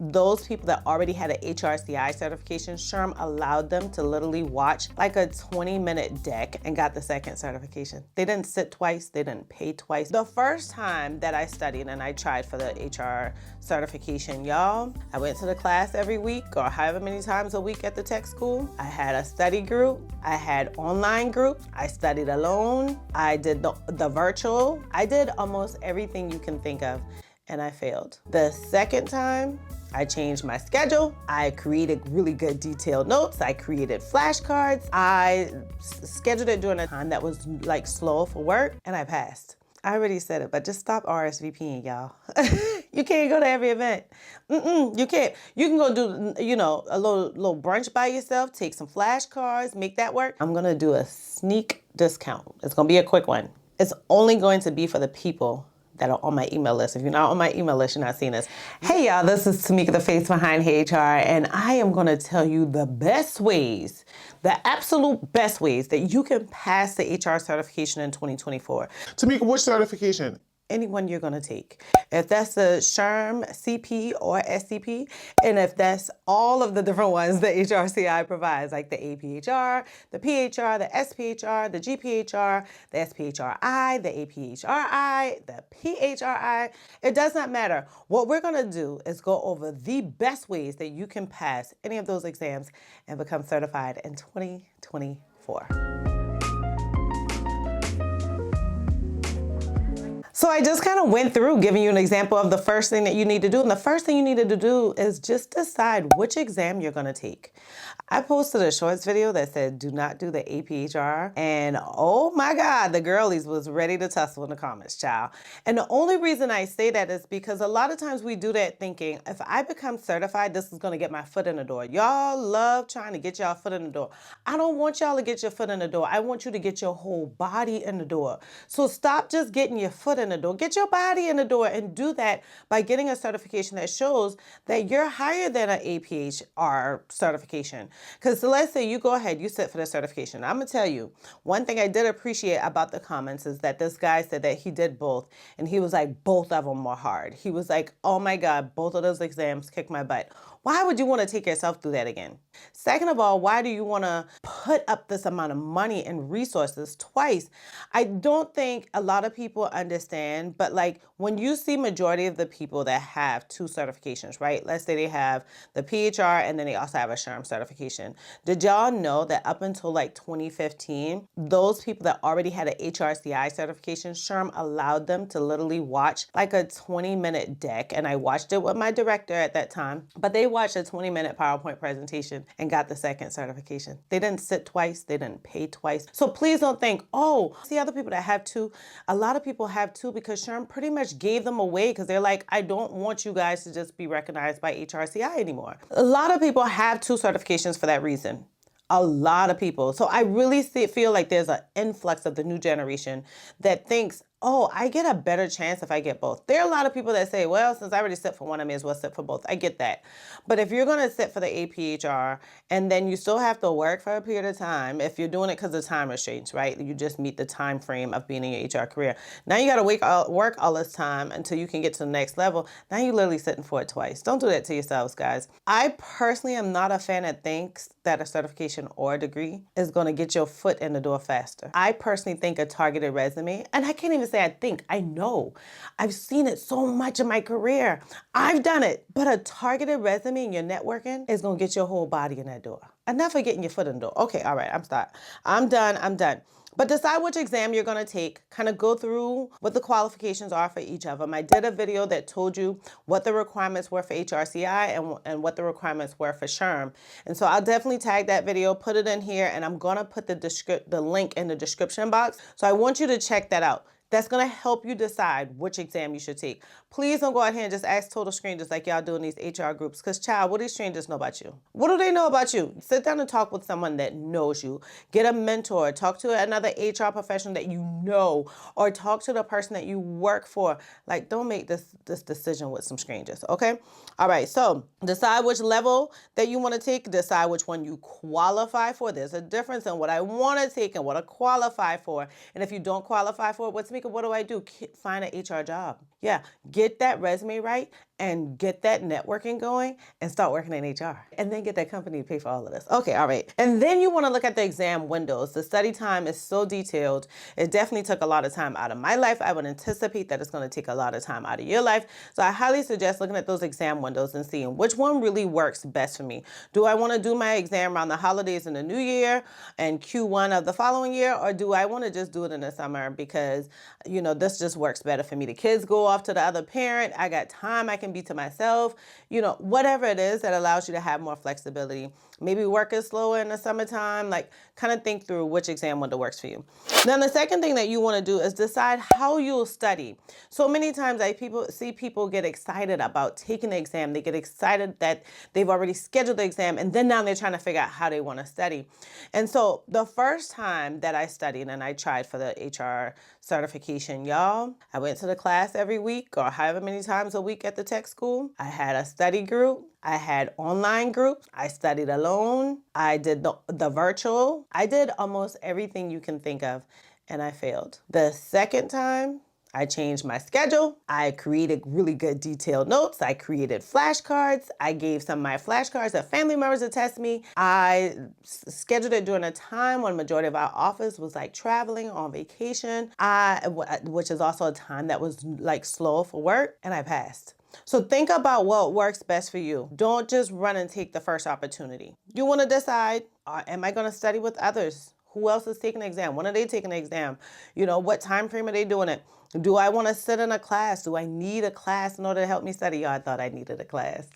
those people that already had an HRCI certification, SHRM allowed them to literally watch like a 20-minute deck and got the second certification. They didn't sit twice, they didn't pay twice. The first time that I studied and I tried for the HR certification, y'all, I went to the class every week or however many times a week at the tech school. I had a study group, I had online groups, I studied alone, I did the virtual, I did almost everything you can think of, and I failed. The second time, I changed my schedule. I created really good detailed notes. I created flashcards. I scheduled it during a time that was like slow for work, and I passed. I already said it, but just stop RSVPing, y'all. You can't go to every event. You can't. You can go do, you know, a little brunch by yourself, take some flashcards, make that work. I'm gonna do a sneak discount. It's gonna be a quick one. It's only going to be for the people that are on my email list. If you're not on my email list, you're not seeing this. Hey y'all, this is Tamika, the face behind Heyyy HR, and I am gonna tell you the best ways, the absolute best ways that you can pass the HR certification in 2024. Tamika, which certification? Any one you're gonna take. If that's the SHRM-CP or SCP, and if that's all of the different ones that HRCI provides, like the aPHR, the PHR, the SPHR, the GPHR, the SPHRI, the aPHRI, the PHRI, it does not matter. What we're gonna do is go over the best ways that you can pass any of those exams and become certified in 2024. So I just kind of went through giving you an example of the first thing that you need to do. And the first thing you needed to do is just decide which exam you're going to take. I posted a shorts video that said, do not do the aPHR. And oh my God, the girlies was ready to tussle in the comments, child. And the only reason I say that is because a lot of times we do that thinking, if I become certified, this is going to get my foot in the door. Y'all love trying to get y'all foot in the door. I don't want y'all to get your foot in the door. I want you to get your whole body in the door. So stop just getting your foot in the door. Get your body in the door, and do that by getting a certification that shows that you're higher than an aPHR certification. Because let's say you go ahead, you sit for the certification. I'm going to tell you, one thing I did appreciate about the comments is that this guy said that he did both, and he was like, both of them were hard. He was like, oh my God, both of those exams kicked my butt. Why would you want to take yourself through that again? Second of all, why do you want to put up this amount of money and resources twice? I don't think a lot of people understand, but like when you see majority of the people that have two certifications, right? Let's say they have the PHR and then they also have a SHRM certification. Did y'all know that up until like 2015, those people that already had an HRCI certification, SHRM allowed them to literally watch like a 20-minute deck. And I watched it with my director at that time, but they watched a 20-minute PowerPoint presentation and got the second certification. They didn't sit twice, they didn't pay twice. So please don't think, oh, see other people that have two. A lot of people have two because SHRM pretty much gave them away because they're like, I don't want you guys to just be recognized by HRCI anymore. A lot of people have two certifications for that reason. A lot of people. So I really feel like there's an influx of the new generation that thinks, oh, I get a better chance if I get both. There are a lot of people that say, well, since I already sit for one, I may as well sit for both. I get that. But if you're going to sit for the aPHR and then you still have to work for a period of time, if you're doing it because of time restraints, right? You just meet the time frame of being in your HR career. Now you got to work all this time until you can get to the next level. Now you're literally sitting for it twice. Don't do that to yourselves, guys. I personally am not a fan that thinks that a certification or a degree is going to get your foot in the door faster. I personally think a targeted resume, and I can't even say I think, I know. I've seen it so much in my career. I've done it. But a targeted resume and your networking is going to get your whole body in that door. Enough of getting your foot in the door. Okay, all right, I'm done. But decide which exam you're going to take. Kind of go through what the qualifications are for each of them. I did a video that told you what the requirements were for HRCI and what the requirements were for SHRM. And so I'll definitely tag that video, put it in here, and I'm going to put the link in the description box. So I want you to check that out. That's going to help you decide which exam you should take. Please don't go out here and just ask total strangers like y'all do in these HR groups. Because, child, what do these strangers know about you? What do they know about you? Sit down and talk with someone that knows you. Get a mentor. Talk to another HR professional that you know. Or talk to the person that you work for. Like, don't make this decision with some strangers, okay? All right, so decide which level that you want to take. Decide which one you qualify for. There's a difference in what I want to take and what I qualify for. And if you don't qualify for it, what do I do? Find an HR job. Yeah, get that resume right and get that networking going and start working in HR. And then get that company to pay for all of this. Okay, all right. And then you want to look at the exam windows. The study time is so detailed. It definitely took a lot of time out of my life. I would anticipate that it's going to take a lot of time out of your life. So I highly suggest looking at those exam windows and seeing which one really works best for me. Do I want to do my exam around the holidays and the new year and Q1 of the following year? Or do I want to just do it in the summer because, you know, this just works better for me. The kids go off to the other parent. I got time I can be to myself. You know, whatever it is that allows you to have more flexibility. Maybe work is slower in the summertime. Like, kind of think through which exam window works for you. Now, the second thing that you want to do is decide how you'll study. So many times I see people get excited about taking the exam. They get excited that they've already scheduled the exam, and then now they're trying to figure out how they want to study. And so the first time that I studied and I tried for the HR certification, y'all, I went to the class every week or however many times a week at the tech school. I had a study group. I had online groups. I studied alone. I did the virtual. I did almost everything you can think of, and I failed. The second time, I changed my schedule. I created really good detailed notes. I created flashcards. I gave some of my flashcards to family members to test me. I scheduled it during a time when the majority of our office was like traveling on vacation, which is also a time that was like slow for work, and I passed. So think about what works best for you. Don't just run and take the first opportunity. You want to decide, am I going to study with others? Who else is taking the exam? When are they taking the exam? You know, what time frame are they doing it? Do I want to sit in a class? Do I need a class in order to help me study? Y'all, I thought I needed a class.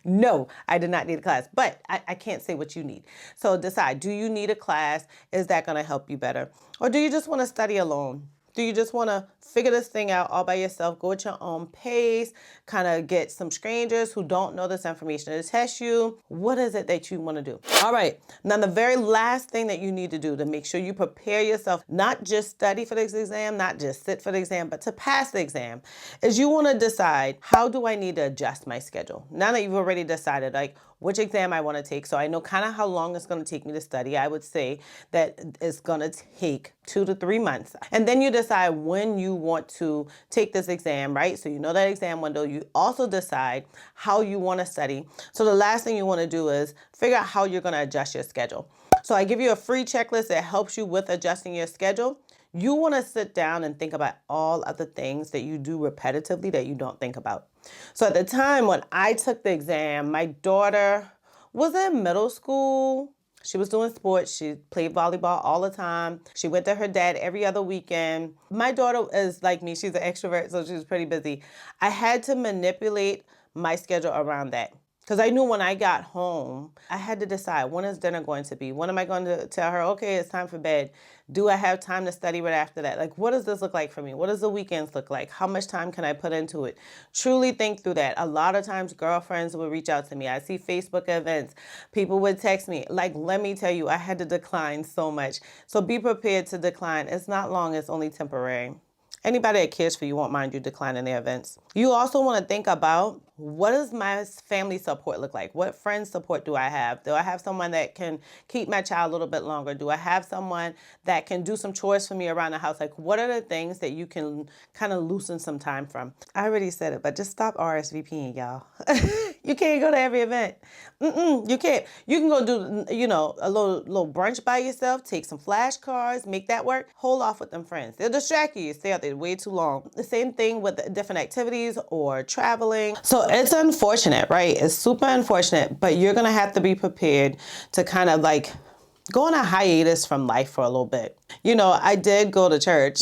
No, I did not need a class, but I can't say what you need. So decide, do you need a class? Is that going to help you better? Or do you just want to study alone? Do you just want to figure this thing out all by yourself, go at your own pace, kind of get some strangers who don't know this information to test you? What is it that you want to do? All right. Now, the very last thing that you need to do to make sure you prepare yourself, not just study for this exam, not just sit for the exam, but to pass the exam, is you want to decide, how do I need to adjust my schedule? Now that you've already decided, like, which exam I want to take, so I know kind of how long it's going to take me to study, I would say that it's going to take 2 to 3 months. And then you decide when you want to take this exam, right? So you know that exam window. You also decide how you want to study. So the last thing you want to do is figure out how you're going to adjust your schedule. So I give you a free checklist that helps you with adjusting your schedule. You want to sit down and think about all of the things that you do repetitively that you don't think about. So at the time when I took the exam, my daughter was in middle school. She was doing sports. She played volleyball all the time. She went to her dad every other weekend. My daughter is like me. She's an extrovert, so she was pretty busy. I had to manipulate my schedule around that. Because I knew when I got home, I had to decide, when is dinner going to be? When am I going to tell her, okay, it's time for bed? Do I have time to study right after that? Like, what does this look like for me? What does the weekends look like? How much time can I put into it? Truly think through that. A lot of times girlfriends will reach out to me. I see Facebook events. People would text me. Like, let me tell you, I had to decline so much. So be prepared to decline. It's not long. It's only temporary. Anybody that cares for you won't mind you declining their events. You also want to think about, what does my family support look like? What friend support do I have? Do I have someone that can keep my child a little bit longer? Do I have someone that can do some chores for me around the house? Like, what are the things that you can kind of loosen some time from? I already said it, but just stop RSVPing, y'all. You can't go to every event. You can't. You can go do, you know, a little brunch by yourself, take some flashcards, make that work. Hold off with them friends. They'll distract you. You stay out there way too long. The same thing with different activities or traveling. So it's unfortunate, right? It's super unfortunate, but you're going to have to be prepared to kind of like go on a hiatus from life for a little bit. You know, I did go to church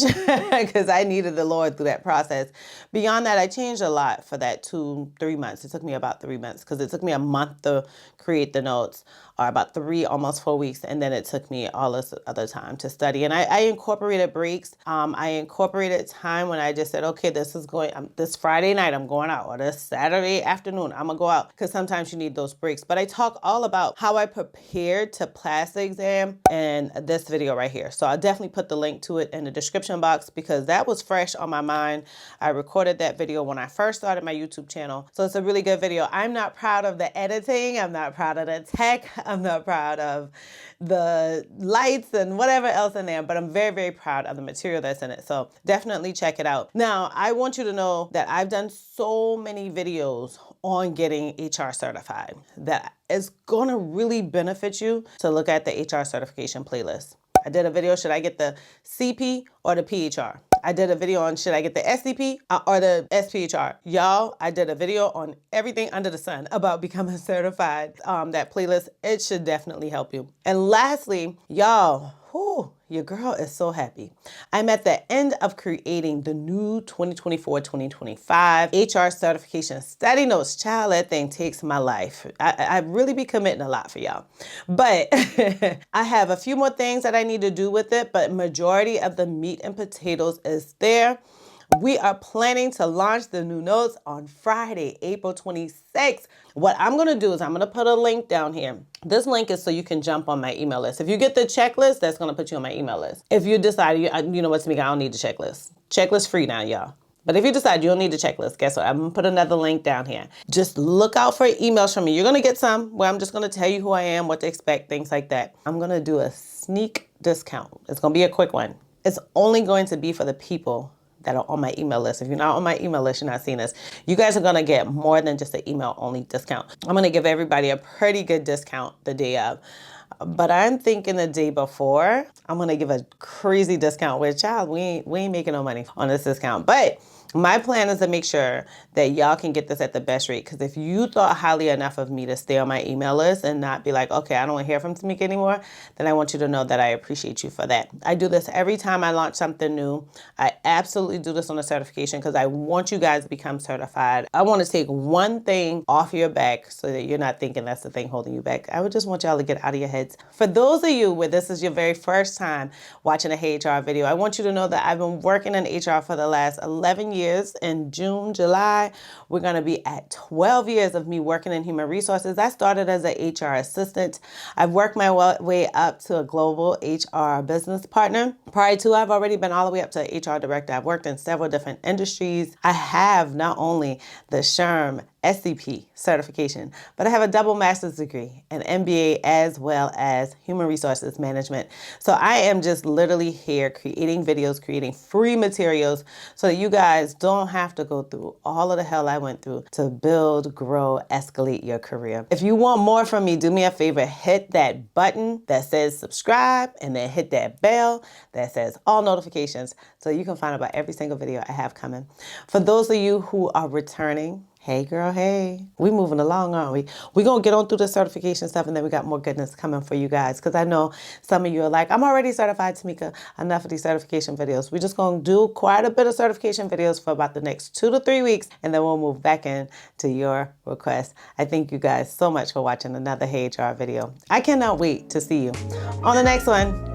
because I needed the Lord through that process. Beyond that, I changed a lot for that 2-3 months. It took me about 3 months because it took me a month to create the notes, or about 3, almost 4 weeks. And then it took me all this other time to study. And I incorporated breaks. I incorporated time when I just said, okay, this Friday night, I'm going out, or this Saturday afternoon, I'm gonna go out, because sometimes you need those breaks. But I talk all about how I prepared to pass the exam in this video right here. So I'll definitely put the link to it in the description box because that was fresh on my mind. I recorded that video when I first started my YouTube channel. So it's a really good video. I'm not proud of the editing. I'm not proud of the tech. I'm not proud of the lights and whatever else in there, but I'm very, very proud of the material that's in it. So definitely check it out. Now, I want you to know that I've done so many videos on getting HR certified that is gonna really benefit you to look at the HR certification playlist. I did a video, should I get the CP or the PHR? I did a video on should I get the SCP or the SPHR? Y'all, I did a video on everything under the sun about becoming certified. That playlist, it should definitely help you. And lastly, y'all, your girl is so happy. I'm at the end of creating the new 2024-2025 HR certification study notes. Child, that thing takes my life. I really be committing a lot for y'all. But I have a few more things that I need to do with it, but majority of the meat and potatoes is there. We are planning to launch the new notes on Friday, April 26th. What I'm gonna do is I'm gonna put a link down here. This link is so you can jump on my email list. If you get the checklist, that's gonna put you on my email list. If you decide, you know what, Tamika, I don't need the checklist. Checklist free now, y'all. But if you decide you don't need the checklist, guess what? I'm gonna put another link down here. Just look out for emails from me. You're gonna get some where I'm just gonna tell you who I am, what to expect, things like that. I'm gonna do a sneak discount. It's gonna be a quick one. It's only going to be for the people that are on my email list. If you're not on my email list, you're not seeing this. You guys are gonna get more than just an email only discount. I'm gonna give everybody a pretty good discount the day of. But I'm thinking the day before, I'm gonna give a crazy discount where, child, we ain't making no money on this discount. But my plan is to make sure that y'all can get this at the best rate. Because if you thought highly enough of me to stay on my email list and not be like, okay, I don't want to hear from Tamika anymore, then I want you to know that I appreciate you for that. I do this every time I launch something new. I absolutely do this on a certification because I want you guys to become certified. I want to take one thing off your back so that you're not thinking that's the thing holding you back. I would just want y'all to get out of your heads. For those of you where this is your very first time watching a Heyyy HR video, I want you to know that I've been working in HR for the last 11 years. In June, July, we're going to be at 12 years of me working in human resources. I started as an HR assistant. I've worked my way up to a global HR business partner. Prior to, I've already been all the way up to HR director. I've worked in several different industries. I have not only the SHRM-SCP certification, but I have a double master's degree, an MBA, as well as human resources management. So I am just literally here creating videos, creating free materials so that you guys don't have to go through all of the hell I went through to build, grow, escalate your career. If you want more from me, do me a favor, hit that button that says subscribe and then hit that bell that says all notifications so you can find out about every single video I have coming. For those of you who are returning, hey girl, hey. We moving along, aren't we? We're going to get on through the certification stuff and then we got more goodness coming for you guys. Because I know some of you are like, I'm already certified, Tamika. Enough of these certification videos. We're just going to do quite a bit of certification videos for about the next 2 to 3 weeks. And then we'll move back in to your request. I thank you guys so much for watching another Heyyy HR video. I cannot wait to see you on the next one.